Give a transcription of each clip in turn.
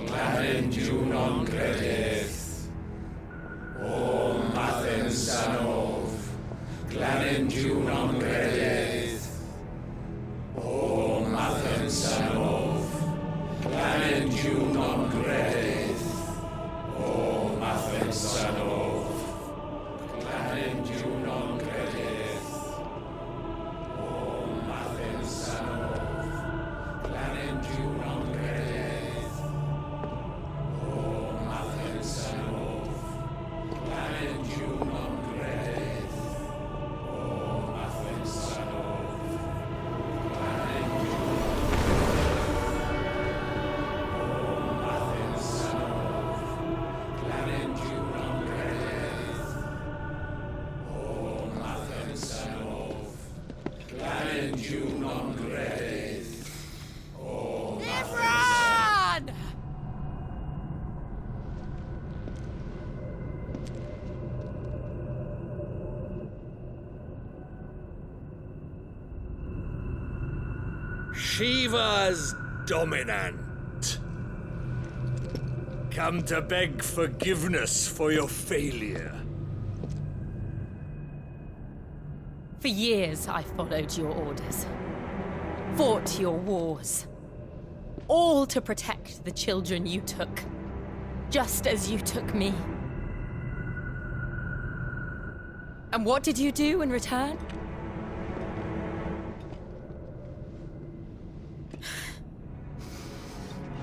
Glanendiw non credis. O Mathen Sanov, Glanendiw non credis. O Mathen Sanov, Glanendiw non credis. O Mathen Sanov, Glanendiw non credis. O Mathen Sanov, Glanendiw non credis. O Mathen Sanov, Glanendiw non credis. O Mathen Sanov, Glanendiw non credis. O Mathen Sanov, Glanendiw non credis. O Imran! Shiva's dominant. Come to beg forgiveness for your failure. For years I followed your orders, fought your wars, all to protect the children you took, just as you took me. And what did you do in return?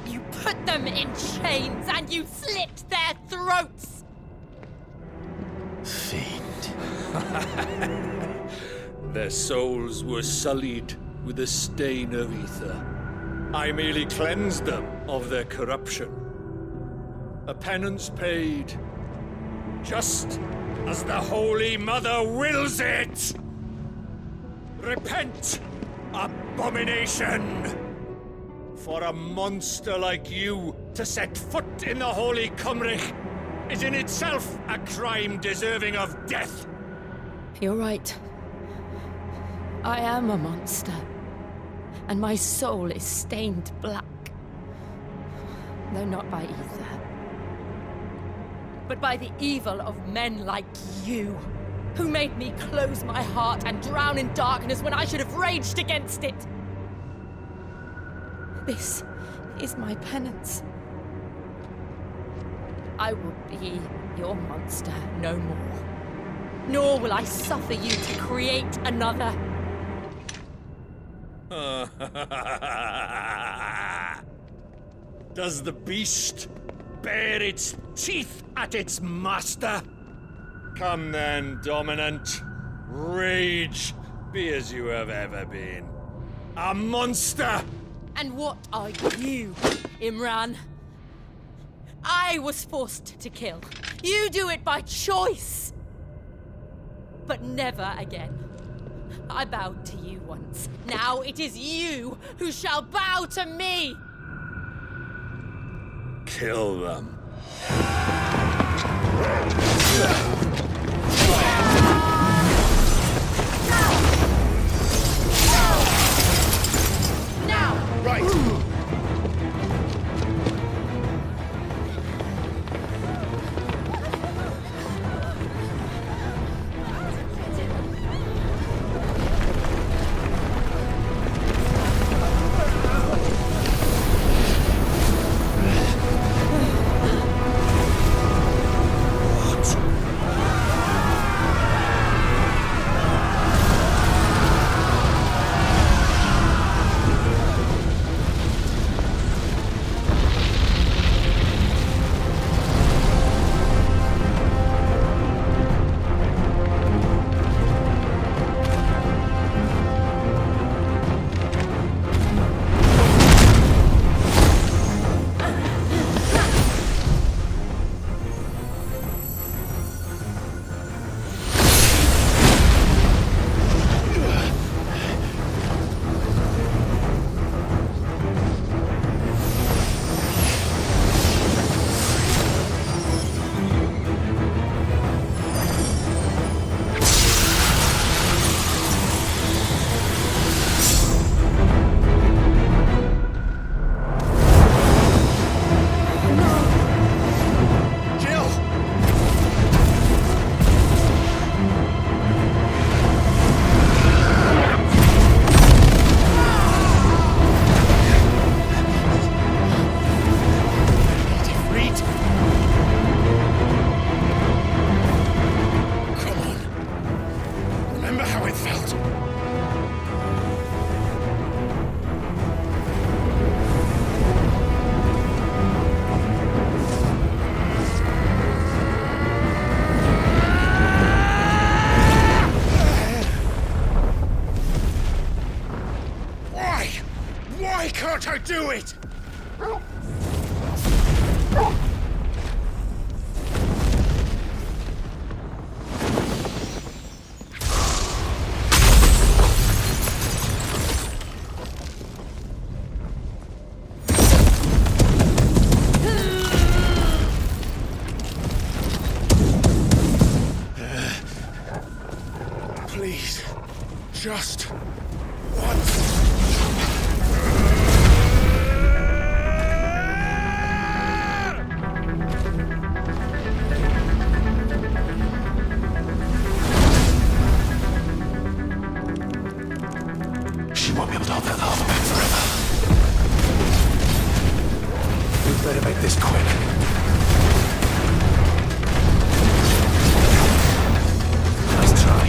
You put them in chains and you slit their throats! Fiend. Their souls were sullied with the stain of ether. I merely cleansed them of their corruption. A penance paid, just as the Holy Mother wills it! Repent, abomination! For a monster like you to set foot in the Holy Cymric is in itself a crime deserving of death. You're right. I am a monster. And my soul is stained black. Though not by ether. But by the evil of men like you, who made me close my heart and drown in darkness when I should have raged against it. This is my penance. I will be your monster no more. Nor will I suffer you to create another. Does the beast bare its teeth at its master? Come then, dominant. Rage, be as you have ever been. A monster! And what are you, Imran? I was forced to kill. You do it by choice. But never again. I bowed to you once. Now it is you who shall bow to me! Kill them. Now! Right! do it! Please, just once. She won't be able to hold that lava back forever. We better make this quick. Nice try.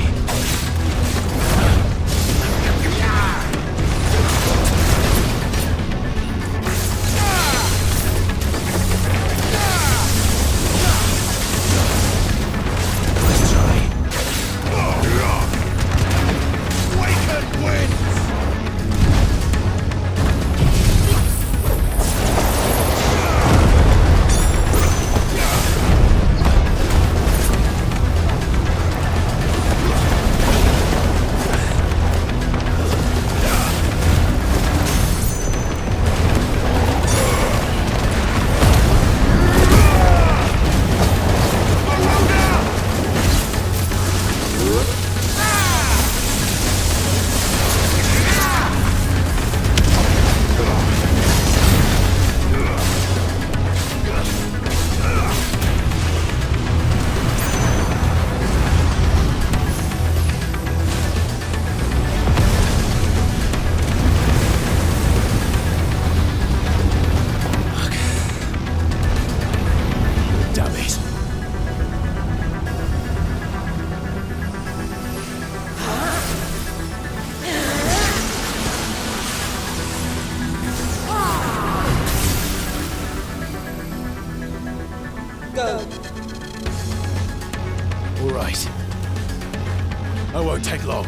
All right. I won't take long.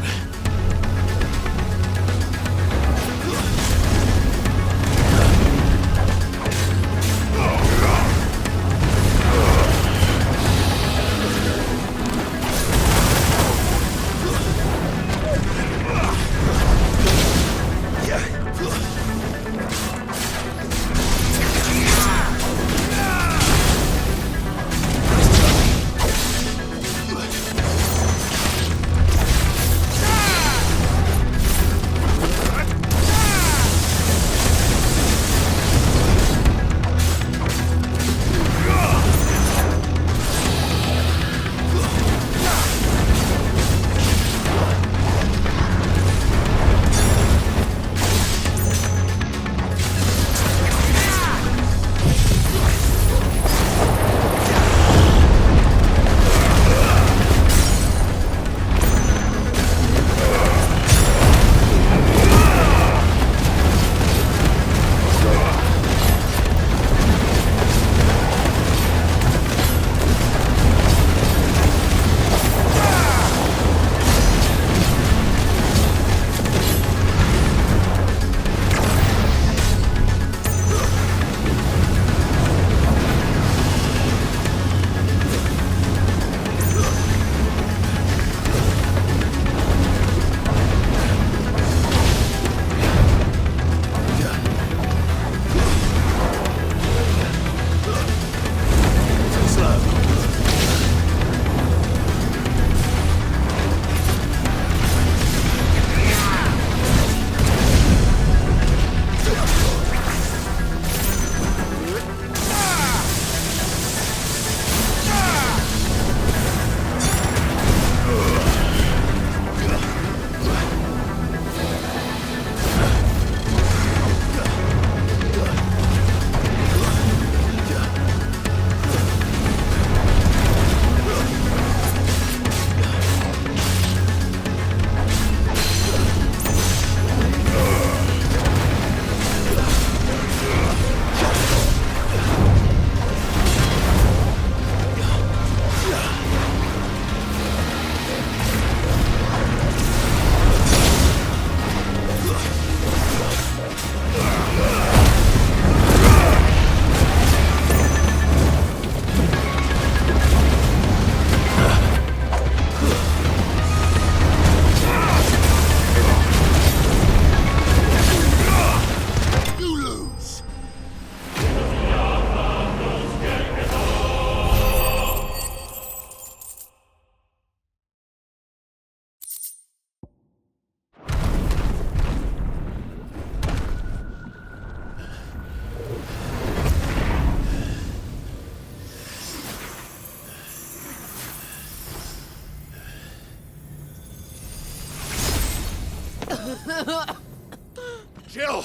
Jill!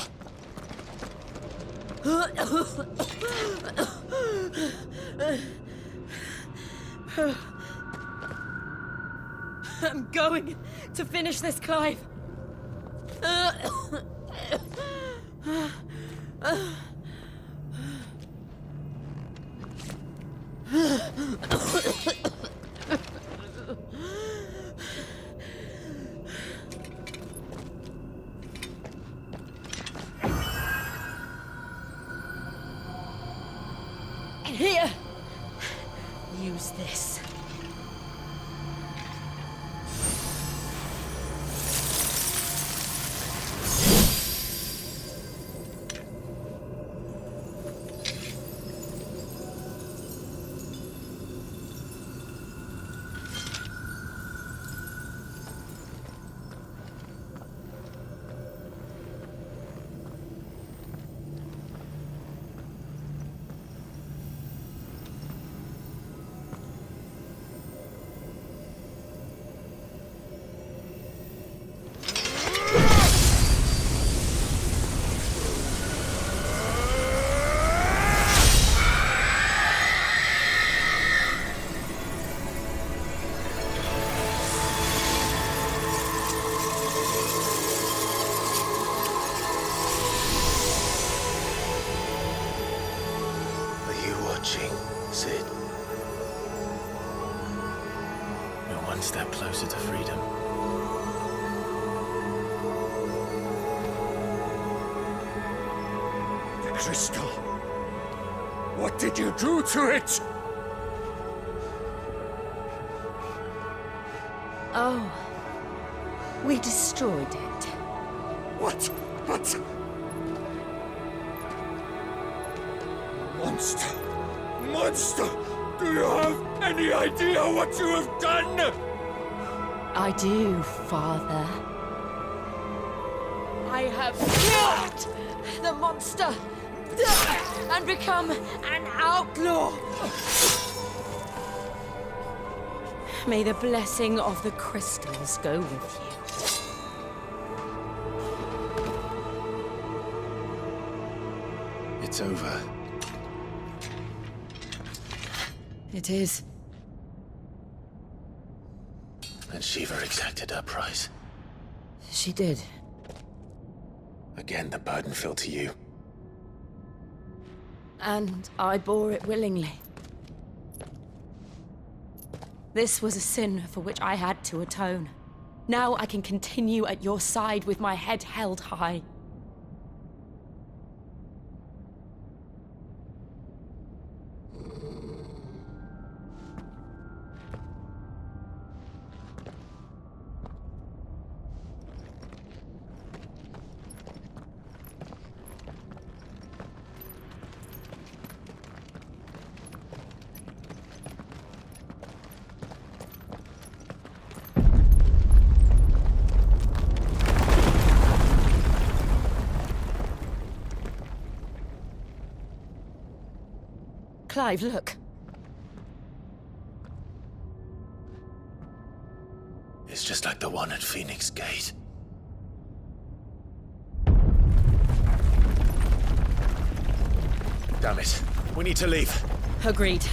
I'm going to finish this, Clive. Here. Use this. Sid. We're one step closer to freedom. The crystal. What did you do to it? Oh. We destroyed it. What? Monster! Monster! Do you have any idea what you have done? I do, Father. I have killed the monster and become an outlaw. May the blessing of the crystals go with you. It's over. It is. And Shiva exacted her price. She did. Again, the burden fell to you. And I bore it willingly. This was a sin for which I had to atone. Now I can continue at your side with my head held high. Clive, look. It's just like the one at Phoenix Gate. Damn it. We need to leave. Agreed.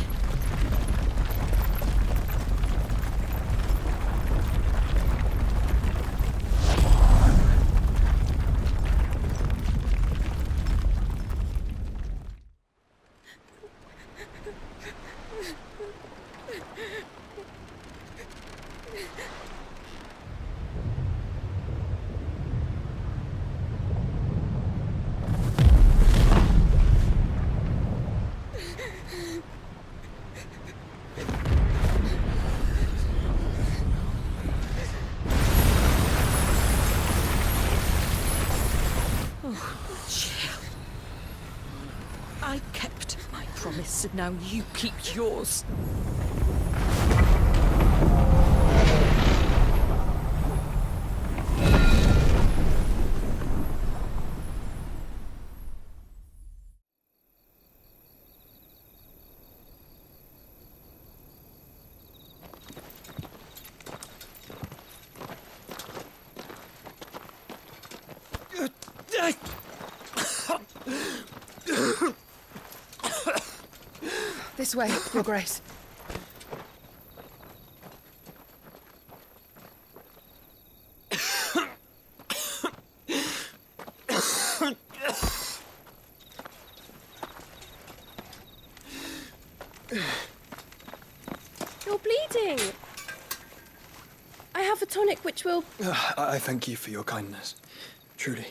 I kept my promise, and now you keep yours. This way, Your Grace. You're bleeding. I have a tonic which will... I thank you for your kindness, truly.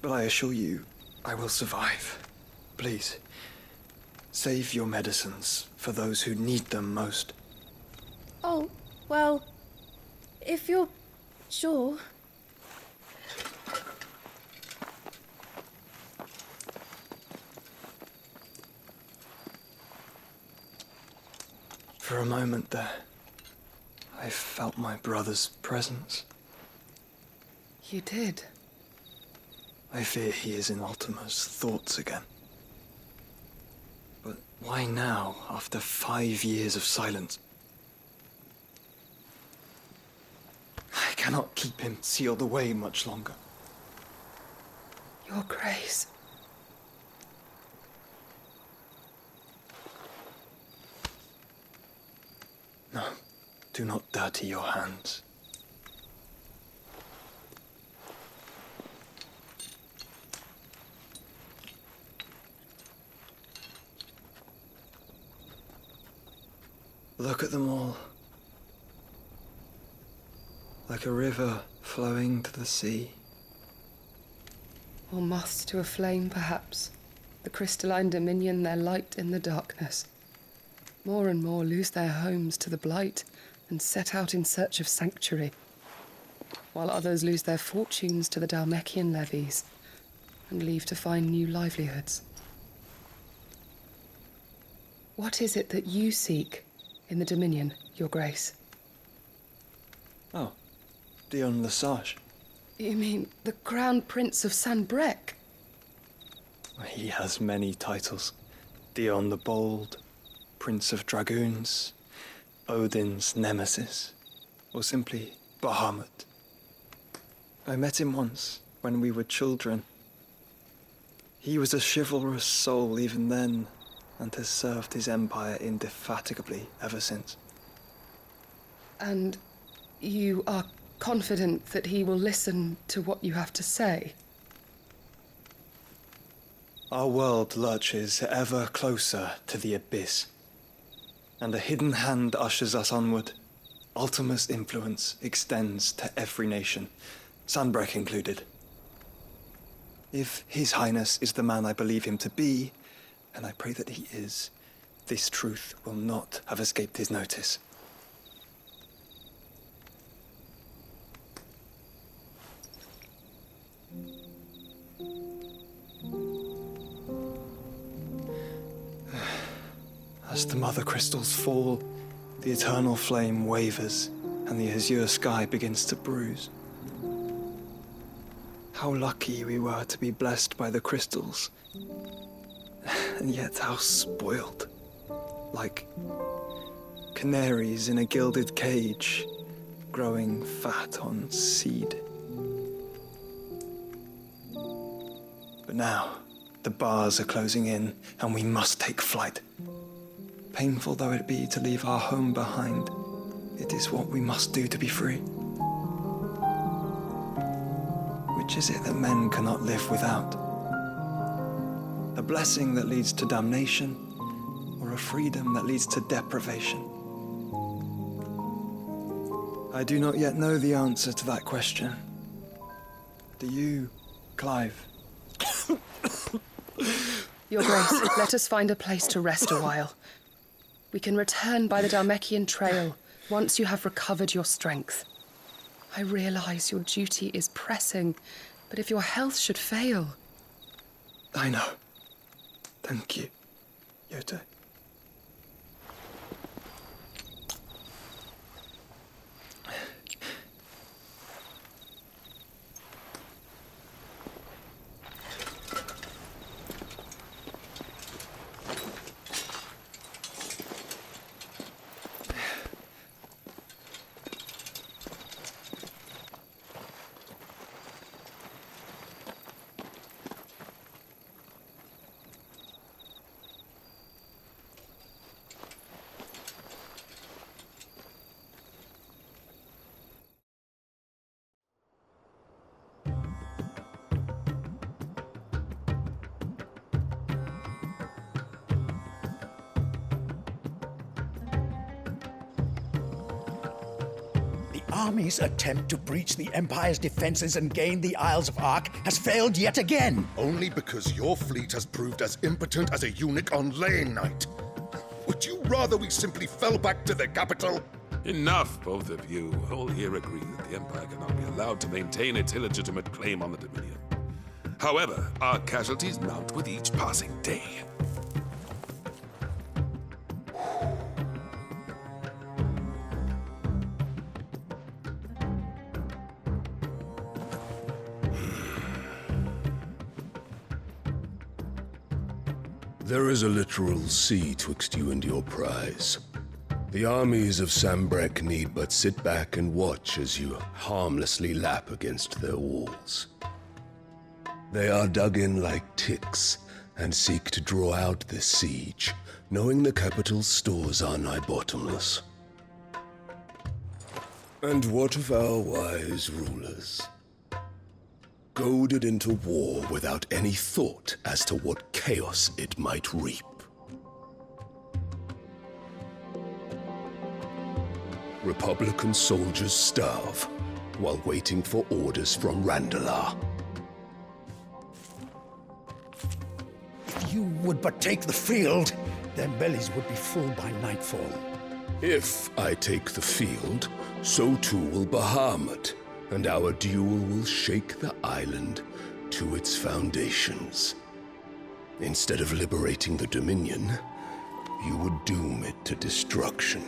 But I assure you, I will survive. Please, save your medicines for those who need them most. Oh, well, if you're sure. For a moment there, I felt my brother's presence. You did. I fear he is in Ultima's thoughts again. But why now, after 5 years of silence? I cannot keep him sealed away much longer. Your Grace. No, do not dirty your hands. Look at them all. Like a river flowing to the sea. Or moths to a flame, perhaps. The crystalline dominion their light in the darkness. More and more lose their homes to the blight and set out in search of sanctuary, while others lose their fortunes to the Dalmekian levies and leave to find new livelihoods. What is it that you seek in the Dominion, Your Grace? Oh, Dion Lesage. You mean the Crown Prince of Sanbrec? He has many titles. Dion the Bold, Prince of Dragoons, Odin's Nemesis, or simply Bahamut. I met him once, when we were children. He was a chivalrous soul even then, and has served his empire indefatigably ever since. And you are confident that he will listen to what you have to say? Our world lurches ever closer to the abyss, and a hidden hand ushers us onward. Ultima's influence extends to every nation, Sanbrec included. If His Highness is the man I believe him to be, and I pray that he is, this truth will not have escaped his notice. As the mother crystals fall, the eternal flame wavers, and the azure sky begins to bruise. How lucky we were to be blessed by the crystals, and yet how spoiled. Like canaries in a gilded cage, growing fat on seed. But now, the bars are closing in, and we must take flight. Painful though it be to leave our home behind, it is what we must do to be free. Which is it that men cannot live without? A blessing that leads to damnation, or a freedom that leads to deprivation? I do not yet know the answer to that question. Do you, Clive? Your Grace, let us find a place to rest a while. We can return by the Dalmekian trail once you have recovered your strength. I realize your duty is pressing, but if your health should fail... I know. Thank you, Yote. army's attempt to breach the Empire's defenses and gain the Isles of Ark has failed yet again. Only because your fleet has proved as impotent as a eunuch on laying night. Would you rather we simply fell back to the capital? Enough, both of you. All here agree that the Empire cannot be allowed to maintain its illegitimate claim on the Dominion. However, our casualties mount with each passing day. There is a literal sea twixt you and your prize. The armies of Sambrek need but sit back and watch as you harmlessly lap against their walls. They are dug in like ticks and seek to draw out this siege, knowing the capital's stores are nigh bottomless. And what of our wise rulers? Goaded into war without any thought as to what chaos it might reap. Republican soldiers starve while waiting for orders from Randalar. If you would but take the field, their bellies would be full by nightfall. If I take the field, so too will Bahamut, and our duel will shake the island to its foundations. Instead of liberating the Dominion, you would doom it to destruction.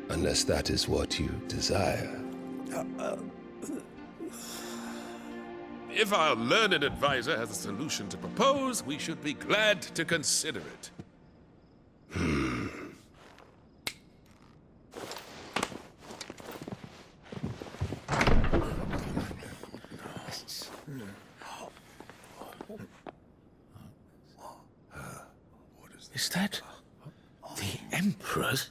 Unless that is what you desire. If our learned advisor has a solution to propose, we should be glad to consider it. Is that the Emperor's?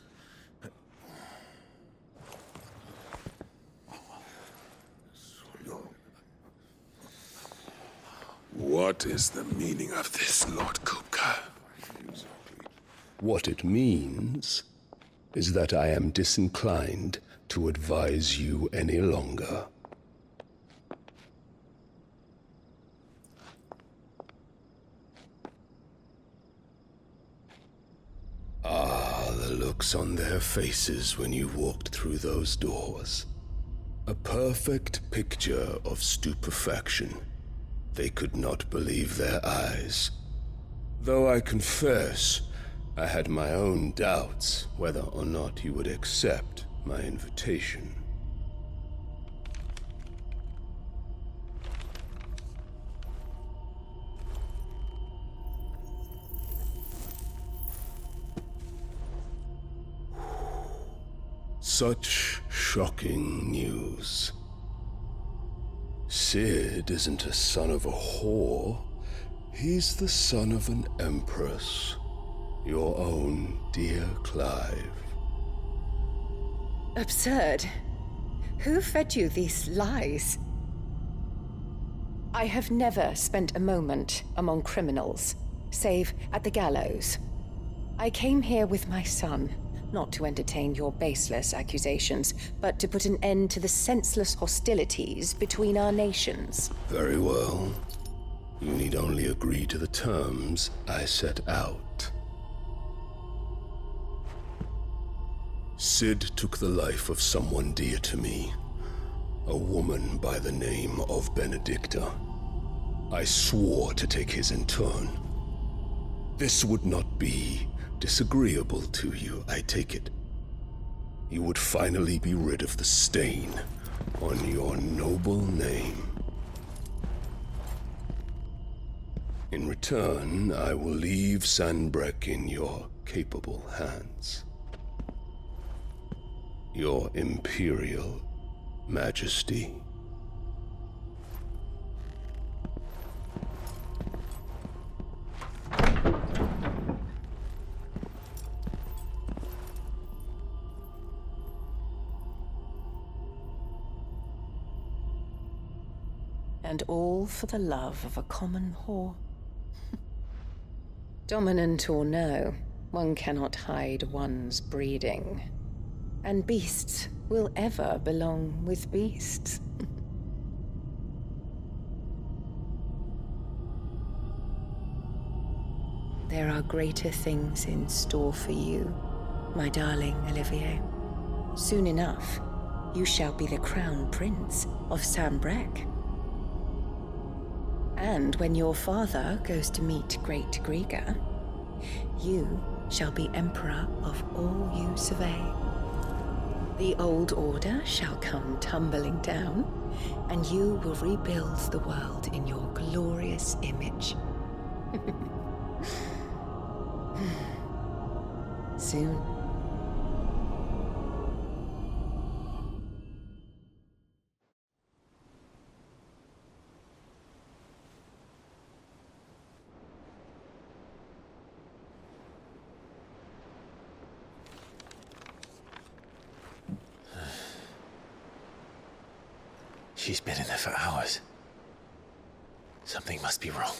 What is the meaning of this, Lord Kupka? What it means is that I am disinclined to advise you any longer. The looks on their faces when you walked through those doors. A perfect picture of stupefaction. They could not believe their eyes. Though I confess, I had my own doubts whether or not you would accept my invitation. Such shocking news. Sid isn't a son of a whore. He's the son of an empress. Your own dear Clive. Absurd. Who fed you these lies? I have never spent a moment among criminals, save at the gallows. I came here with my son, not to entertain your baseless accusations, but to put an end to the senseless hostilities between our nations. Very well. You need only agree to the terms I set out. Sid took the life of someone dear to me, a woman by the name of Benedicta. I swore to take his in turn. This would not be disagreeable to you, I take it. You would finally be rid of the stain on your noble name. In return, I will leave Sanbrek in your capable hands. Your Imperial Majesty. And all for the love of a common whore. Dominant or no, one cannot hide one's breeding. And beasts will ever belong with beasts. There are greater things in store for you, my darling Olivier. Soon enough, you shall be the crown prince of Sambrec. And when your father goes to meet Great Griga, you shall be emperor of all you survey. The old order shall come tumbling down, and you will rebuild the world in your glorious image. Soon. She's been in there for hours. Something must be wrong.